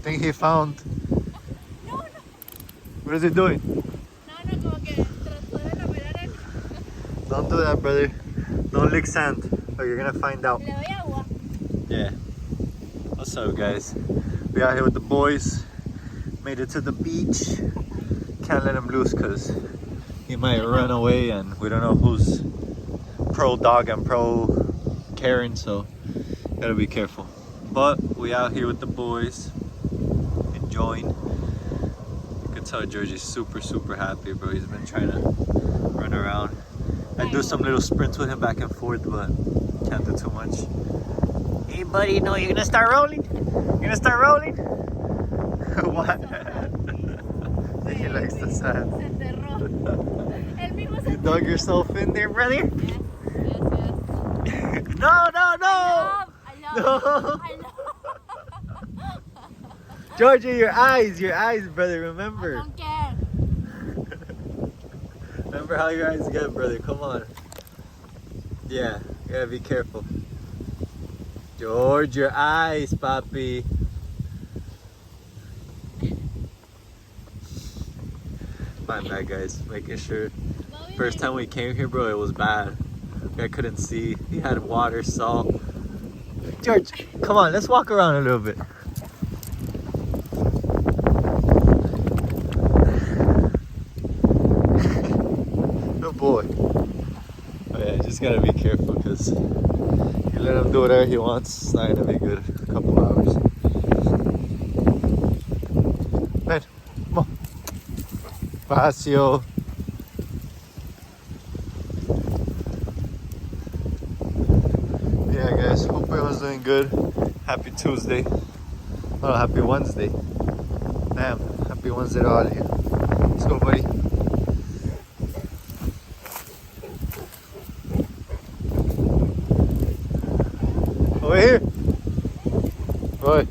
think he found. No, no. What is he doing? No, no, como que trató de lamer arena. Don't do that, brother. Don't lick sand, or you're gonna find out. Le doy agua. Yeah. What's up, guys? We out here with the boys. Made it to the beach. Can't let him loose because he might run away, and we don't know who's pro dog and pro Karen, so gotta be careful. But we out here with the boys, enjoying. You can tell Georgie's super happy, bro. He's been trying to run around. I do some little sprints with him back and forth, but can't do too much. Hey, buddy, no, you're gonna start rolling? You're gonna start rolling? What? He likes the sand. Se enterró. Él mismo se You dug yourself in there, brother? Yes, yes, yes. No, no, no! I love, No. I love. Georgia, your eyes, brother, remember. I don't care. Remember how your eyes get, brother, come on. Yeah, you gotta be careful. George, your eyes, papi. My bad, guys, making sure. First time we came here, bro, it was bad. I couldn't see. He had water, salt. George, come on, let's walk around a little bit. Good boy. Oh yeah, just gotta be careful because you let him do whatever he wants, it's not gonna be good a couple hours. Ven, come on. Espacio. Yeah, guys, hope everyone's doing good. Happy Tuesday. Oh, happy Wednesday. Damn, happy Wednesday to all of you. Let's go, buddy. Over here. Boy.